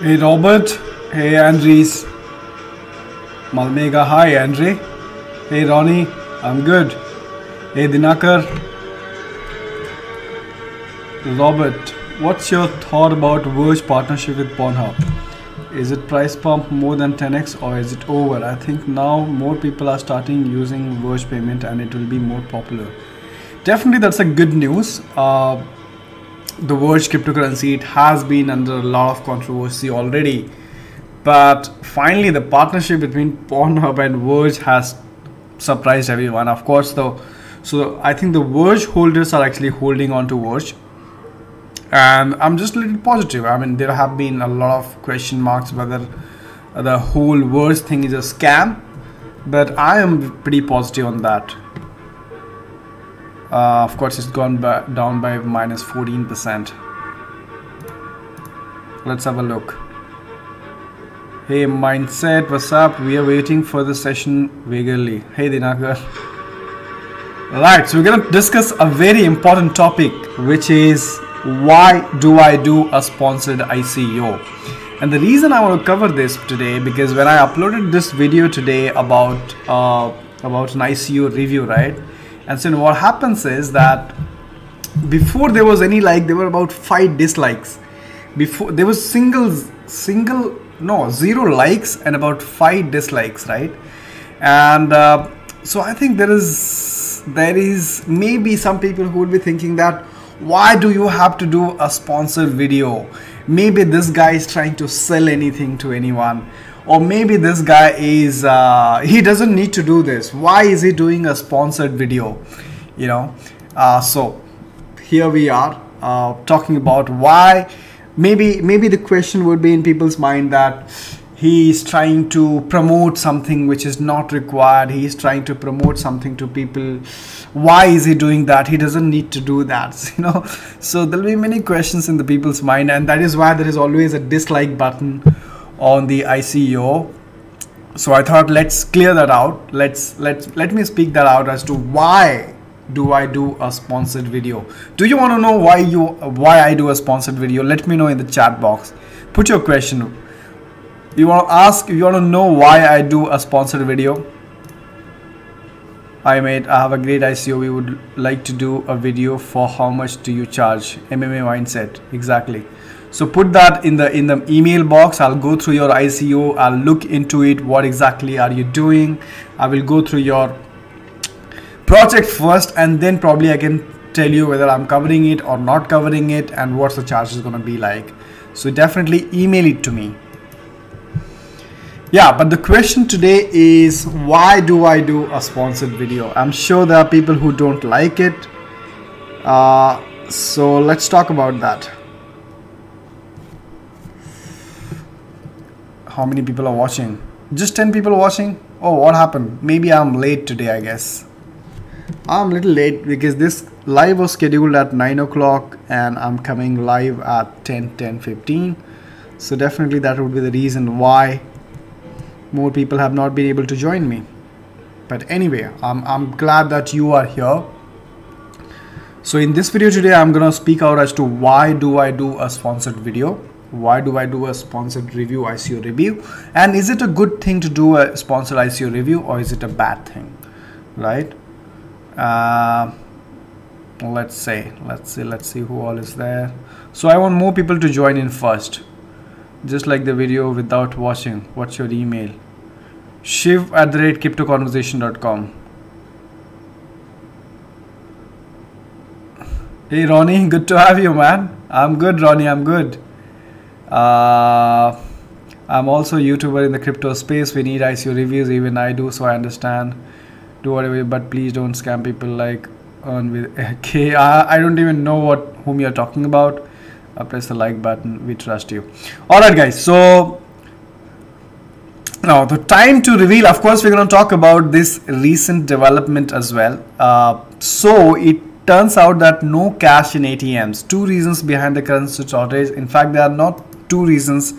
Hey Robert, hey Andres, Malmega, hi Andre, hey Ronnie, I'm good, hey Dinakar, Robert, what's your thought about Verge partnership with Pornhub? Is it price pump more than 10x or is it over? I think now more people are starting using Verge payment and it will be more popular. Definitely that's a good news. The Verge cryptocurrency, it has been under a lot of controversy already, but finally the partnership between Pornhub and Verge has surprised everyone. Of course though, so I think the Verge holders are actually holding on to Verge, and I'm just a little positive. I mean, there have been a lot of question marks whether the whole Verge thing is a scam, but I am pretty positive on that. Of course, it's gone down by minus 14%. Let's have a look. Hey Mindset, what's up? We are waiting for the session eagerly. Hey Dinakar. Right, so we're gonna discuss a very important topic, which is why do I do a sponsored ICO? And the reason I want to cover this today, because when I uploaded this video today about an ICO review, right? And so what happens is that before there was any like, there were about 5 dislikes. Before there was zero likes and about 5 dislikes, right? And so I think there is maybe some people who will be thinking that why do you have to do a sponsored video? Maybe this guy is trying to sell anything to anyone. Or maybe this guy is, he doesn't need to do this. Why is he doing a sponsored video? You know, so here we are talking about why. Maybe the question would be in people's mind that he is trying to promote something which is not required. He is trying to promote something to people. Why is he doing that? He doesn't need to do that, you know. So there'll be many questions in the people's mind, and that is why there is always a dislike button on the ICO. So I thought let's clear that out. Let me speak that out as to why do I do a sponsored video. Do you want to know why I do a sponsored video? Let me know in the chat box. Put your question. You want to know why I do a sponsored video? Hi mate, I have a great ICO. We would like to do a video for how much do you charge? MMA Mindset, exactly. So put that in the email box. I'll go through your ICO. I'll look into it. What exactly are you doing? I will go through your project first, and then probably I can tell you whether I'm covering it or not covering it and what's the charge is going to be like. So definitely email it to me. Yeah, but the question today is why do I do a sponsored video? I'm sure there are people who don't like it. So let's talk about that. How many people are watching? Just 10 people watching? Oh, what happened? Maybe I'm late today, I guess. I'm a little late because this live was scheduled at 9 o'clock and I'm coming live at 10:15. So definitely that would be the reason why more people have not been able to join me. But anyway, I'm glad that you are here. So in this video today, I'm gonna speak out as to why do I do a sponsored video? Why do I do a sponsored review, ICO review? And is it a good thing to do a sponsored ICO review, or is it a bad thing, right? Let's see who all is there. So I want more people to join in first. Just like the video without watching. What's your email? shiv@cryptoconversation.com. Hey Ronnie, good to have you, man. I'm good, Ronnie, I'm good. I'm also a YouTuber in the crypto space. We need ICO reviews, even I do, so I understand. Do whatever, but please don't scam people like earn with. Okay, I don't even know whom you're talking about. Press the like button. We trust you. All right, guys. So now the time to reveal. Of course, we're going to talk about this recent development as well. So it turns out that no cash in ATMs. 2 reasons behind the currency shortage. In fact, there are not 2 reasons.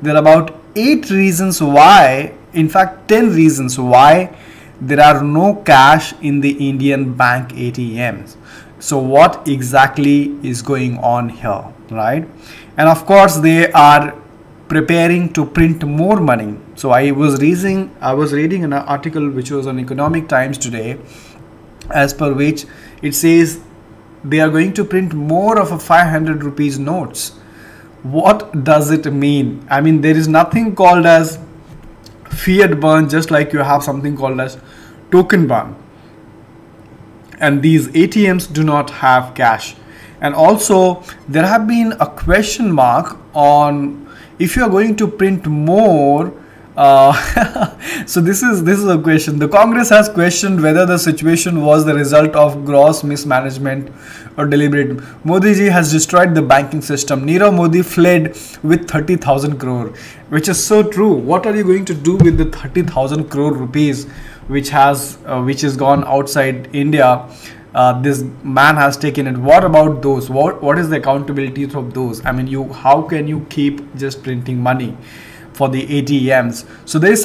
There are about 8 reasons why. In fact, 10 reasons why there are no cash in the Indian bank ATMs. So what exactly is going on here, right? And of course they are preparing to print more money. So I was reading an article which was on Economic Times today, as per which it says they are going to print more of a 500 rupees notes. What does it mean? I mean, there is nothing called as fiat burn, just like you have something called as token burn. And these ATMs do not have cash. And also there have been a question mark on if you are going to print more. So this is a question. The Congress has questioned whether the situation was the result of gross mismanagement or deliberate. Modi ji has destroyed the banking system. Nirav Modi fled with 30,000 crore, which is so true. What are you going to do with the 30,000 crore rupees which is gone outside India? This man has taken it. What about those? What is the accountability of those? I mean, how can you keep just printing money for the ATMs? So there is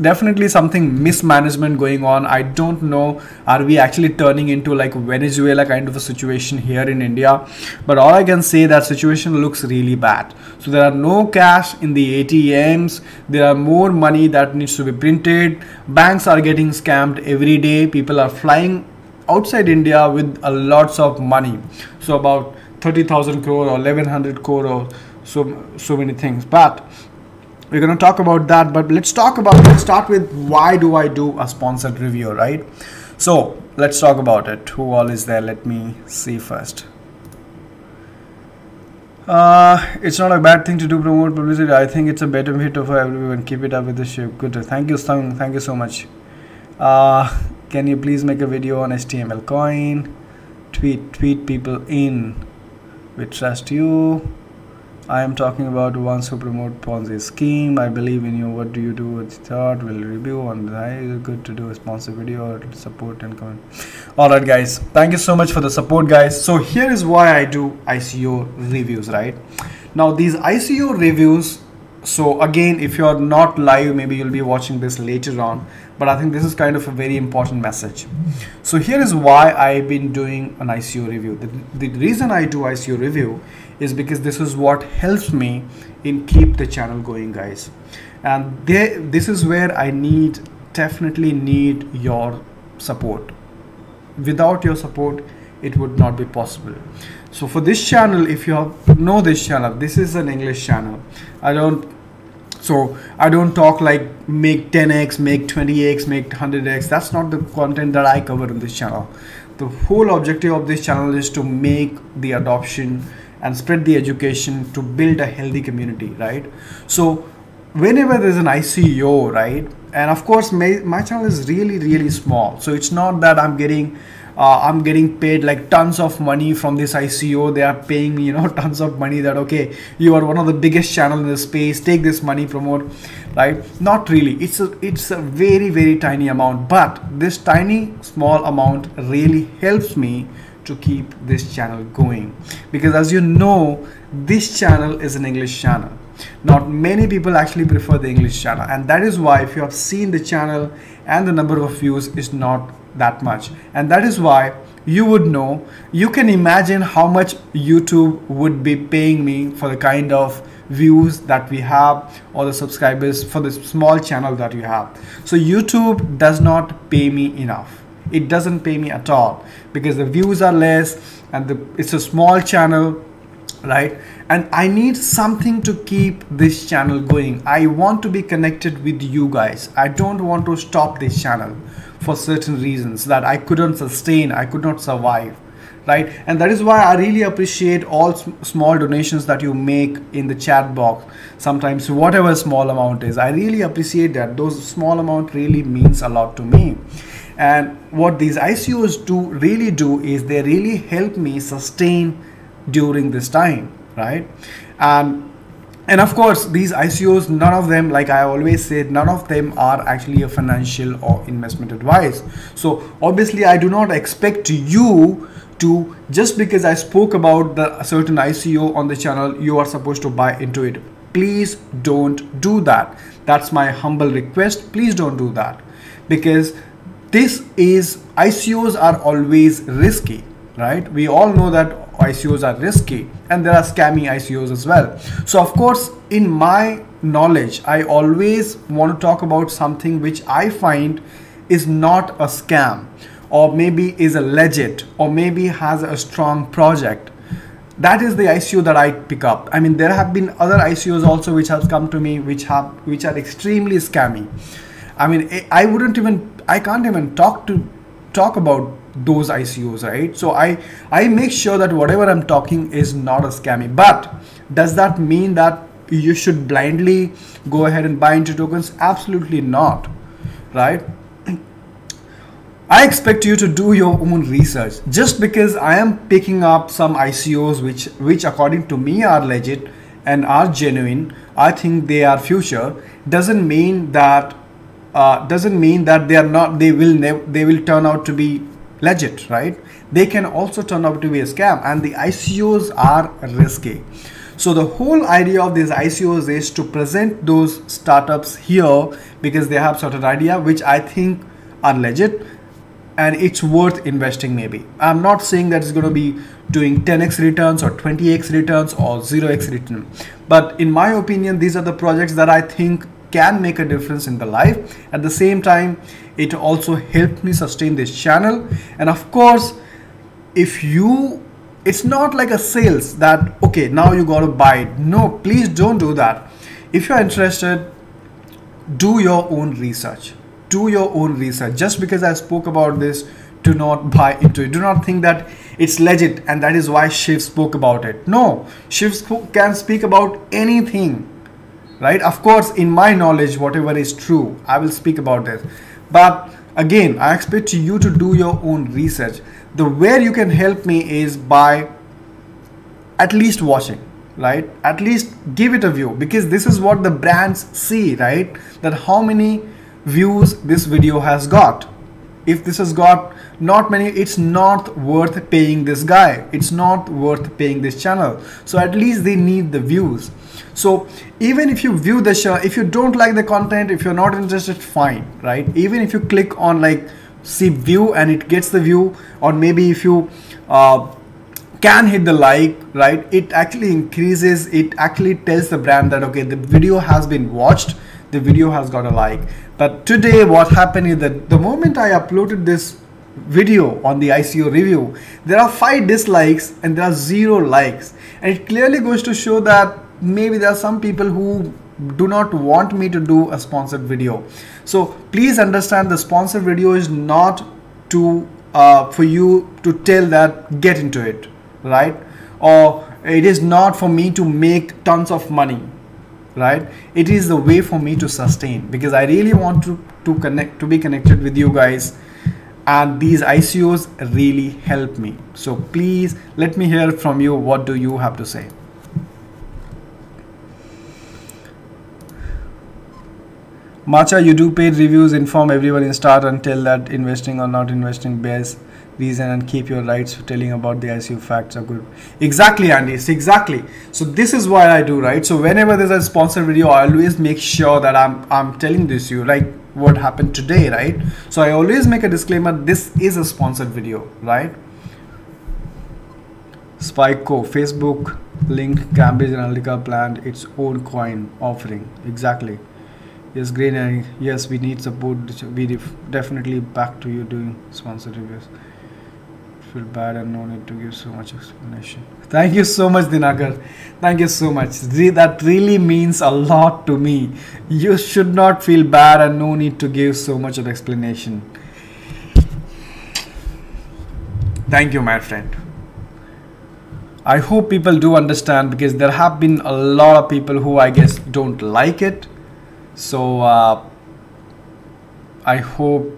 definitely something mismanagement going on. I don't know, are we actually turning into like Venezuela kind of a situation here in India? But all I can say, that situation looks really bad. So there are no cash in the ATMs. There are more money that needs to be printed. Banks are getting scammed every day. People are flying outside India with a lots of money. So about 30,000 crore or 1100 crore or so many things. But we're going to talk about that. But let's start with why do I do a sponsored review, right? So let's talk about it. Who all is there? Let me see first. It's not a bad thing to do promote publicity. I think it's a better fit for everyone. Keep it up with the show. Good. Thank you so much. Can you please make a video on HTML coin? Tweet people in. We trust you. I am talking about ones who promote Ponzi scheme. I believe in you. What do you do? What's your thought? Will review on that. Is it good to do a sponsor video or support and comment? Alright guys, thank you so much for the support guys. So here is why I do ICO reviews, right? Now these ICO reviews, so again, if you're not live, maybe you'll be watching this later on, but I think this is kind of a very important message. So here is why I've been doing an ICO review. The reason I do ICO review is because this is what helps me in keep the channel going, guys. And this is where I definitely need your support. Without your support, it would not be possible. So for this channel, if you know this channel, this is an English channel. I don't talk like make 10x, make 20x, make 100x. That's not the content that I cover in this channel. The whole objective of this channel is to make the adoption and spread the education to build a healthy community, right? So whenever there's an ICO, right, and of course my channel is really small, so it's not that I'm getting paid like tons of money from this ICO. They are paying me, tons of money that, okay, you are one of the biggest channel in the space, take this money, promote, right? Not really. It's a very tiny amount, but this tiny small amount really helps me to keep this channel going, because as you know, this channel is an English channel. Not many people actually prefer the English channel, and that is why if you have seen the channel and the number of views is not that much, and that is why you can imagine how much YouTube would be paying me for the kind of views that we have or the subscribers for this small channel that you have. So YouTube does not pay me enough. It doesn't pay me at all, because the views are less and it's a small channel, right? And I need something to keep this channel going. I want to be connected with you guys. I don't want to stop this channel for certain reasons that I couldn't sustain, I could not survive, right? And that is why I really appreciate all small donations that you make in the chat box. Sometimes whatever small amount is, I really appreciate that. Those small amount really means a lot to me. And what these ICOs really do is they really help me sustain during this time, right? And of course, these ICOs, none of them, like I always said, none of them are actually a financial or investment advice. So obviously I do not expect you to, just because I spoke about a certain ICO on the channel, you are supposed to buy into it. Please don't do that. That's my humble request. Please don't do that, because ICOs are always risky, right? We all know that ICOs are risky and there are scammy ICOs as well. So of course, in my knowledge, I always want to talk about something which I find is not a scam, or maybe is a legit, or maybe has a strong project. That is the ICO that I pick up. I mean, there have been other ICOs also which have come to me which are extremely scammy. I mean, I can't even talk about those ICOs, right? So I make sure that whatever I'm talking is not a scammy. But does that mean that you should blindly go ahead and buy into tokens? Absolutely not, right? I expect you to do your own research. Just because I am picking up some ICOs which according to me are legit and are genuine, I think they are future, doesn't mean that they are not. They will turn out to be legit, right? They can also turn out to be a scam, and the ICOs are risky. So the whole idea of these ICOs is to present those startups here because they have certain idea which I think are legit and it's worth investing. Maybe I'm not saying that it's going to be doing 10x returns or 20x returns or 0x return, but in my opinion, these are the projects that I think can make a difference in the life. At the same time, it also helped me sustain this channel. And of course, it's not like a sales that okay, now you got to buy it. No, please don't do that. If you're interested, do your own research. Do your own research. Just because I spoke about this, do not buy into it. Do not think that it's legit and that is why Shiv spoke about it. No, Shiv can speak about anything, right? Of course, in my knowledge, whatever is true, I will speak about this. But again, I expect you to do your own research. The way you can help me is by at least watching, right? At least give it a view, because this is what the brands see, right? That how many views this video has got. If this has got not many, it's not worth paying this guy. It's not worth paying this channel. So at least they need the views. So even if you view the show, if you don't like the content, if you're not interested, fine, right? Even if you click on like see view and it gets the view, or maybe if you can hit the like, right? It actually increases, it actually tells the brand that okay, the video has been watched, the video has got a like. But today what happened is that the moment I uploaded this video on the ICO review, there are 5 dislikes and there are 0 likes, and it clearly goes to show that maybe there are some people who do not want me to do a sponsored video. So please understand, the sponsored video is not to for you to tell that get into it, right? Or it is not for me to make tons of money, right? It is the way for me to sustain, because I really want to be connected with you guys, and these ICOs really help me. So please let me hear from you. What do you have to say? Macha, you do paid reviews, inform everyone in start and tell that investing or not investing best reason, and keep your rights for telling about the ICO facts are good. Exactly, Andy, exactly. So this is what I do, right? So whenever there's a sponsored video, I always make sure that I'm telling this to you, like what happened today, right? So I always make a disclaimer, this is a sponsored video, right? Spikeco, Facebook link Cambridge Analytica planned its own coin offering. Exactly. Yes, great. And yes, we need support. We definitely back to you doing sponsored reviews. Feel bad and no need to give so much explanation. Thank you so much, Dinakar. Thank you so much. That really means a lot to me. You should not feel bad and no need to give so much of explanation. Thank you, my friend. I hope people do understand, because there have been a lot of people who I guess don't like it. So I hope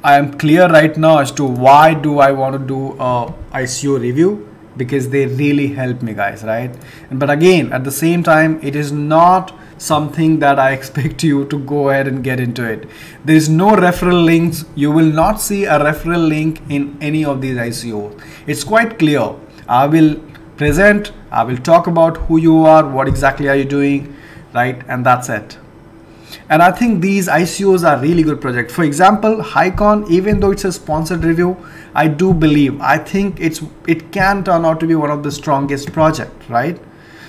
I am clear right now as to why do I want to do a ICO review, because they really help me, guys, right? But again, at the same time, it is not something that I expect you to go ahead and get into it. There is no referral links. You will not see a referral link in any of these ICOs. It's quite clear. I will talk about who you are, what exactly are you doing, right? And that's it. And I think these ICOs are really good projects. For example, Hycon, even though it's a sponsored review, I think it can turn out to be one of the strongest projects, right?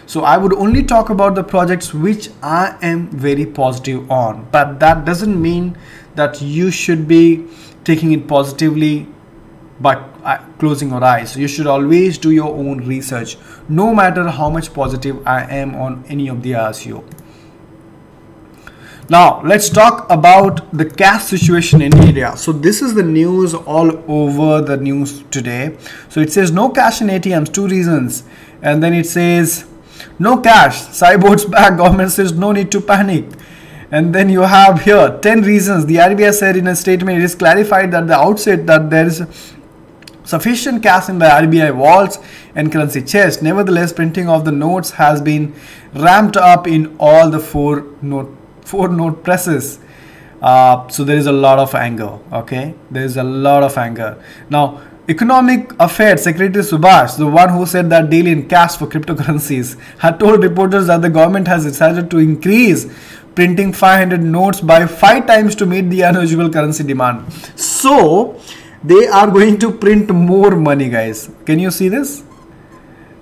So I would only talk about the projects which I am very positive on, but that doesn't mean that you should be taking it positively but closing your eyes. You should always do your own research, no matter how much positive I am on any of the ICO. Now let's talk about the cash situation in India. So this is the news all over the news today. So it says no cash in ATMs, 2 reasons, and then it says no cash, Cyborg's back, government says no need to panic. And then you have here 10 reasons. The RBI said in a statement, it is clarified at the outset that there is sufficient cash in the RBI vaults and currency chest. Nevertheless, printing of the notes has been ramped up in all the four note presses. So there is a lot of anger. Okay, there is a lot of anger. Now, Economic Affairs Secretary Subhash, the one who said that deal in cash for cryptocurrencies, had told reporters that the government has decided to increase printing 500 notes by 5 times to meet the unusual currency demand. So they are going to print more money, guys. Can you see this?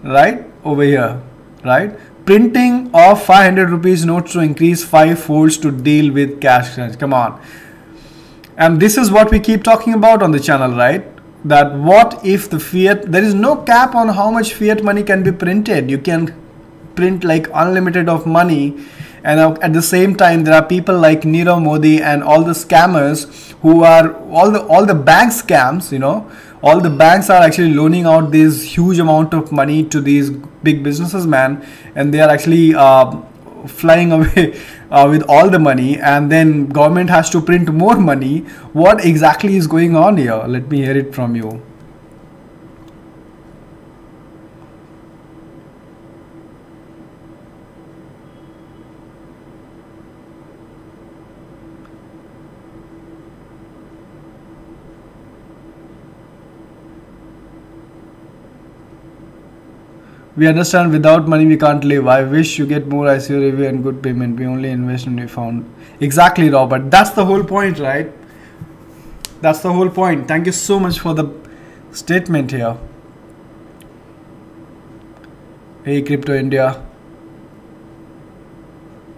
Right over here, right? Printing of 500 rupees notes to increase 5 folds to deal with cash crunch. Come on. And this is what we keep talking about on the channel, right? That what if the fiat, there is no cap on how much fiat money can be printed. You can print like unlimited of money, and at the same time there are people like Nirav Modi and all the scammers who are all the bank scams, you know. All the banks are actually loaning out this huge amount of money to these big businesses, man, and they are actually flying away with all the money, and then government has to print more money. What exactly is going on here? Let me hear it from you. We understand without money we can't live. I wish you get more ICO review and good payment. We only invest when we found. Exactly, Robert. That's the whole point, right? That's the whole point. Thank you so much for the statement here. Hey, Crypto India.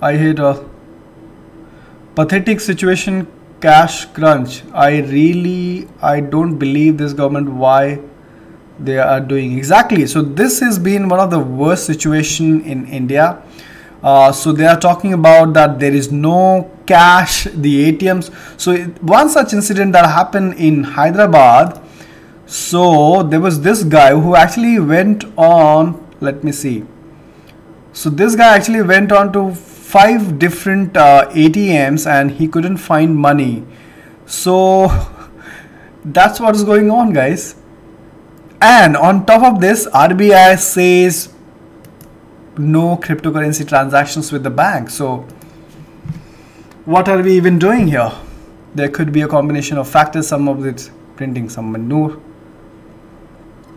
I hate a pathetic situation, cash crunch. I don't believe this government why they are doing. Exactly. So this has been one of the worst situation in India. So they are talking about that there is no cash, the ATMs. So one such incident that happened in Hyderabad. So there was this guy who actually went on, let me see. So this guy actually went on to 5 different ATMs and he couldn't find money. So that's what is going on, guys. And on top of this, RBI says no cryptocurrency transactions with the bank. So what are we even doing here? There could be a combination of factors, some of it printing some manure.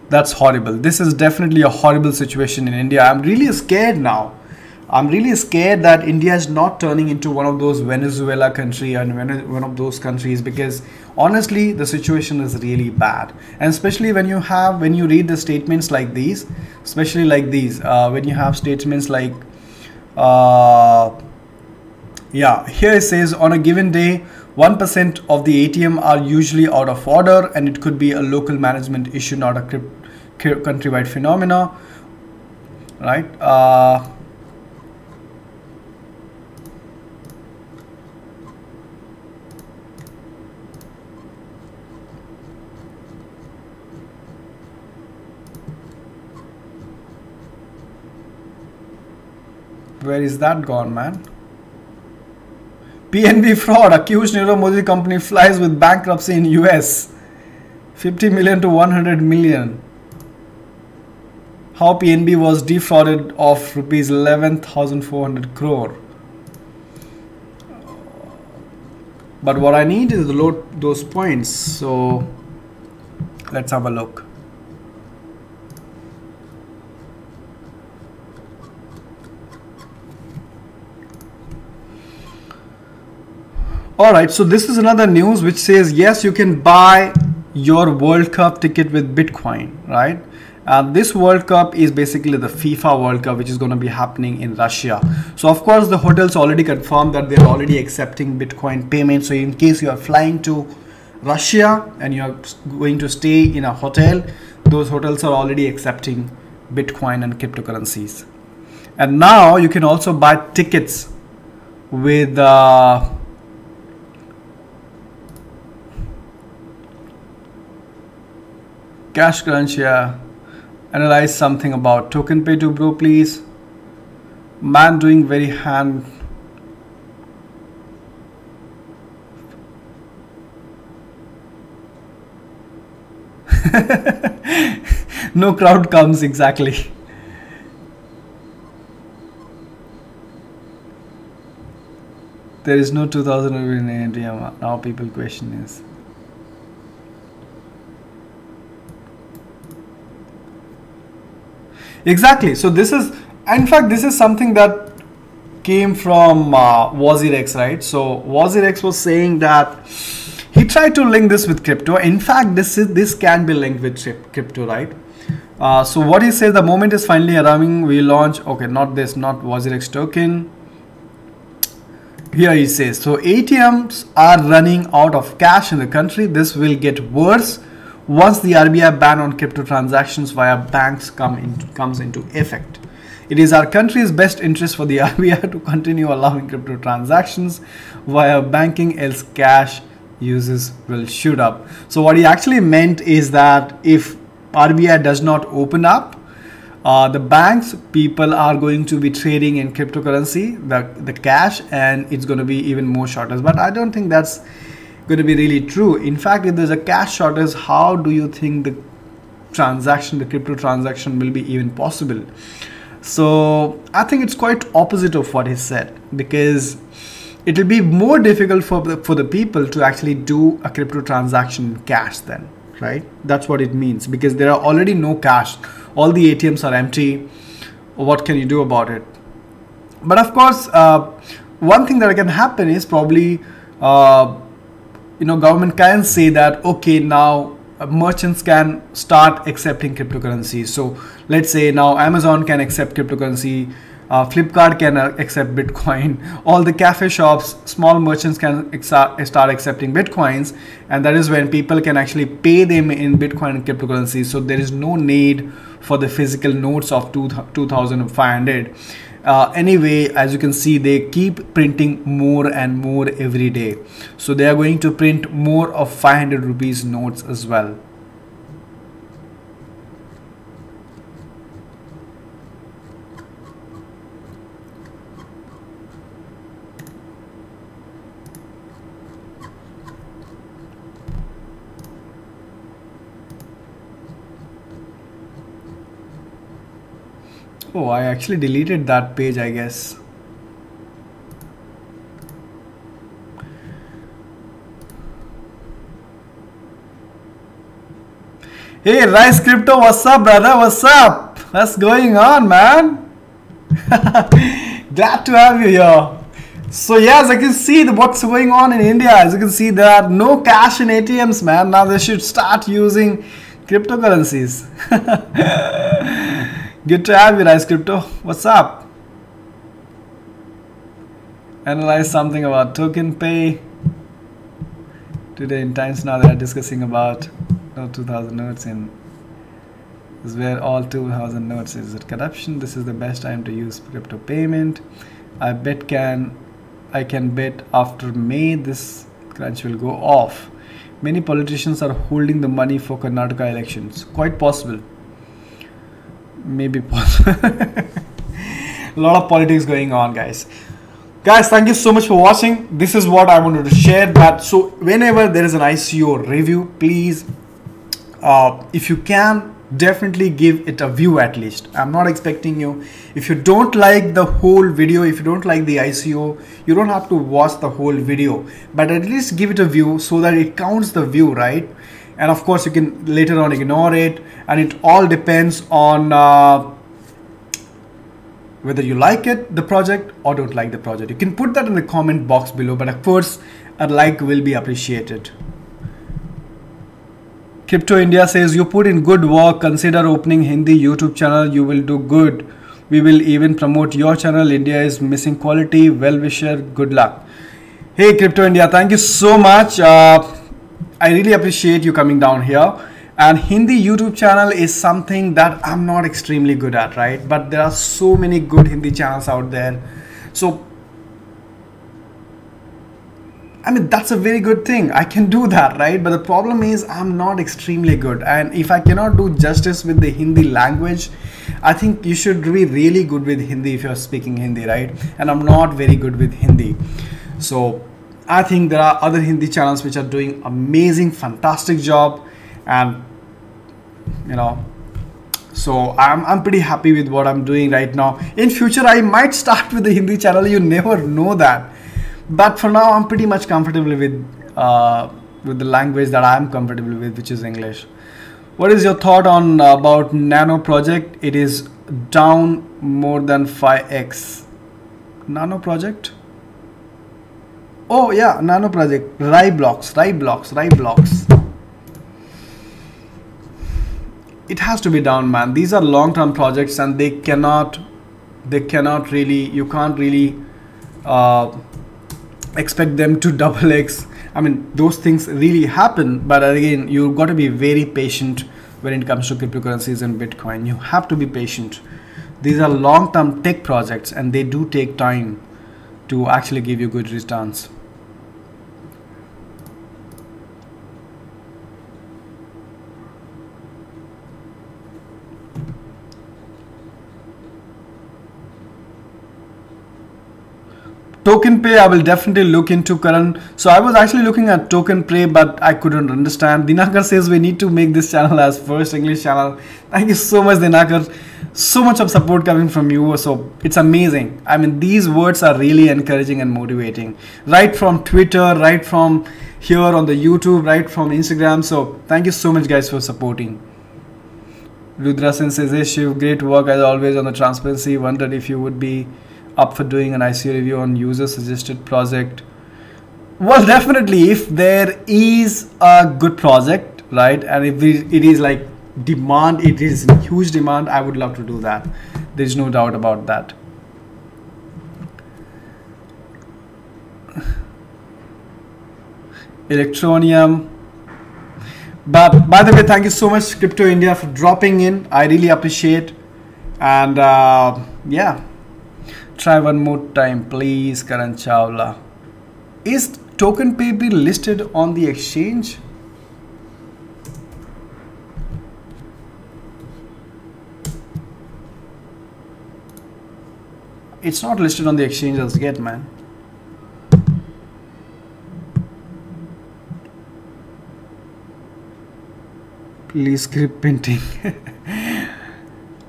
That's horrible. This is definitely a horrible situation in India. I'm really scared now. I'm really scared that India is not turning into one of those Venezuela country and one of those countries, because honestly the situation is really bad. And especially when you read the statements like these, especially like these, when you have statements like yeah, here it says on a given day 1% of the ATM are usually out of order, and it could be a local management issue, not a countrywide phenomena, right? Where is that gone, man? PNB fraud, accused Nirav Modi company flies with bankruptcy in US. 50 million to 100 million. How PNB was defrauded of rupees 11,400 crore. But what I need is to load those points. So let's have a look. All right, so this is another news which says yes, you can buy your World Cup ticket with Bitcoin, right? This World Cup is basically the FIFA World Cup, which is going to be happening in Russia. So of course the hotels already confirmed that they're already accepting Bitcoin payment. So in case you are flying to Russia and you are going to stay in a hotel, those hotels are already accepting Bitcoin and cryptocurrencies. And now you can also buy tickets with Cash Crunch. Yeah, analyze something about token pay to bro, please. Man doing very hand. No crowd comes, exactly. There is no 2000 in India. Now people question is. Exactly. So this is, in fact, this is something that came from WazirX, right? So WazirX was saying that he tried to link this with crypto. In fact, this can be linked with crypto, right? So what he says, the moment is finally arriving. We launch. Okay, not this, not WazirX token. Here he says, so ATMs are running out of cash in the country. This will get worse once the RBI ban on crypto transactions via banks comes into effect. It is our country's best interest for the RBI to continue allowing crypto transactions via banking, else cash uses will shoot up. So what he actually meant is that if RBI does not open up, the banks, people are going to be trading in cryptocurrency, the cash, and it's going to be even more shortage. But I don't think that's going to be really true. In fact, if there's a cash shortage, how do you think the crypto transaction will be even possible? So I think it's quite opposite of what he said, because it will be more difficult for the people to actually do a crypto transaction in cash then, right? That's what it means, because there are already no cash. All the ATMs are empty. What can you do about it? But of course, one thing that can happen is probably government can say that, okay, now merchants can start accepting cryptocurrencies. So let's say now Amazon can accept cryptocurrency, Flipkart can accept Bitcoin, all the cafe shops, small merchants can start accepting Bitcoins, and that is when people can actually pay them in Bitcoin and cryptocurrency. So there is no need for the physical notes of 2,500. Anyway, as you can see, they keep printing more and more every day. So they are going to print more of 500 rupees notes as well. Oh, I actually deleted that page, I guess. Hey, Rice Crypto, what's up, brother? What's up? What's going on, man? Glad to have you here. So yeah, as I can see what's going on in India. As you can see, there are no cash in ATMs, man. Now they should start using cryptocurrencies. Good to have you, Rice Crypto. What's up? Analyze something about token pay. Today in Times Now they are discussing about 2,000 notes in. This is where all 2,000 notes. Is it corruption? This is the best time to use crypto payment. I can bet after May this crunch will go off. Many politicians are holding the money for Karnataka elections. Quite possible. Maybe possible. A lot of politics going on, guys. Thank you so much for watching. This is what I wanted to share. That so whenever there is an ICO review, please, if you can, definitely give it a view at least. I'm not expecting you. If you don't like the whole video, if you don't like the ICO, you don't have to watch the whole video, but at least give it a view so that it counts the view, right? And of course, you can later on ignore it, and it all depends on whether you like it, the project, or don't like the project. You can put that in the comment box below, but of course a like will be appreciated. Crypto India says, you put in good work, consider opening Hindi YouTube channel, you will do good. We will even promote your channel. India is missing quality. Well wisher, good luck. Hey Crypto India, thank you so much. I really appreciate you coming down here. And Hindi YouTube channel is something that I'm not extremely good at, right? But there are so many good Hindi channels out there. So I mean, that's a very good thing. I can do that, right? But the problem is I'm not extremely good. And if I cannot do justice with the Hindi language, I think you should be really good with Hindi if you're speaking Hindi, right? And I'm not very good with Hindi. So I think there are other Hindi channels which are doing amazing, fantastic job. And, you know, so I'm pretty happy with what I'm doing right now. In future, I might start with the Hindi channel. You never know that. But for now, I'm pretty much comfortable with the language that I'm comfortable with, which is English. What is your thought on about Nano project? It is down more than 5x. Nano project? Oh yeah, Nano project. Ryblox. It has to be down, man. These are long-term projects, and they cannot really. You can't really expect them to double X. I mean, those things really happen, but again, you've got to be very patient when it comes to cryptocurrencies and Bitcoin. You have to be patient. These are long-term tech projects, and they do take time to actually give you good returns. Token Pay, I will definitely look into, Karan. So I was actually looking at Token Pay, but I couldn't understand. Dinakar says we need to make this channel as first English channel. Thank you so much, Dinakar. So much of support coming from you. So it's amazing. I mean, these words are really encouraging and motivating. Right from Twitter, right from here on the YouTube, right from Instagram. So thank you so much, guys, for supporting. Rudrasen says, hey Shiv, great work as always on the transparency. Wondered if you would be up for doing an ICO review on user suggested project. Well, definitely, if there is a good project, right, and if it is like demand, it is in huge demand, I would love to do that. There's no doubt about that. Electronium. But by the way, thank you so much, Crypto India, for dropping in. I really appreciate. And yeah. Try one more time, please, Karan Chawla. Is Token Pay be listed on the exchange? It's not listed on the exchange as yet, man. Please script printing.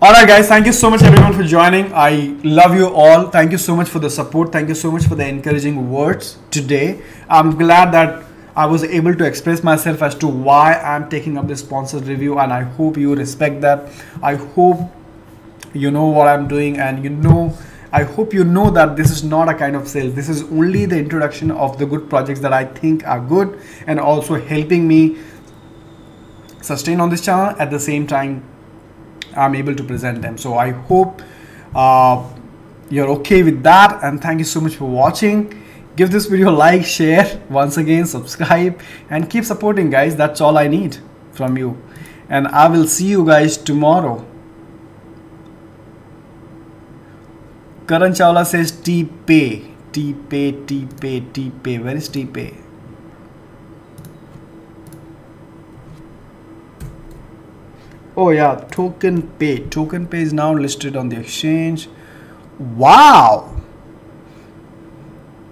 Alright guys, thank you so much everyone for joining. I love you all. Thank you so much for the support. Thank you so much for the encouraging words today. I'm glad that I was able to express myself as to why I'm taking up this sponsored review, and I hope you respect that. I hope you know what I'm doing, and I hope you know that this is not a kind of sale. This is only the introduction of the good projects that I think are good and also helping me sustain on this channel. At the same time, I'm able to present them. So I hope you're okay with that, and thank you so much for watching. Give this video a like, share, once again subscribe, and keep supporting, guys. That's all I need from you, and I will see you guys tomorrow. Karan Chawla says T-Pay. Where is T-Pay? Oh yeah, Token Pay. Token Pay is now listed on the exchange. Wow.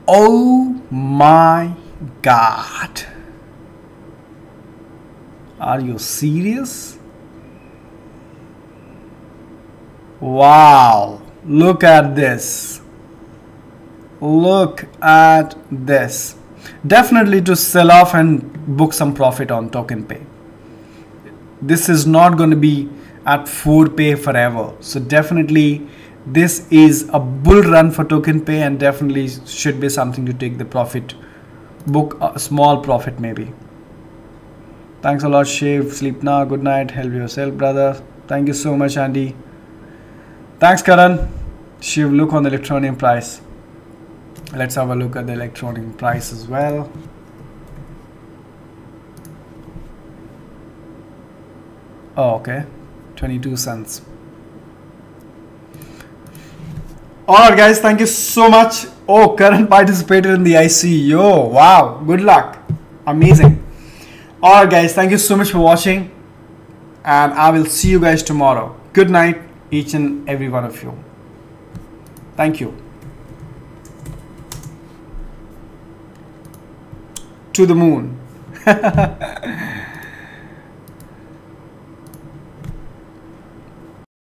Oh my God. Are you serious? Wow. Look at this. Look at this. Definitely to sell off and book some profit on Token Pay. This is not going to be at 4Pay forever. So definitely this is a bull run for token pay, and definitely should be something to take the profit, book a small profit maybe. Thanks a lot, Shiv. Sleep now. Good night. Help yourself, brother. Thank you so much, Andy. Thanks, Karan. Shiv, look on the electronic price. Let's have a look at the electronic price as well. Oh, okay. 22 cents. Alright, guys. Thank you so much. Oh, Karan participated in the IC. Yo, wow. Good luck. Amazing. Alright, guys. Thank you so much for watching. And I will see you guys tomorrow. Good night, each and every one of you. Thank you. To the moon.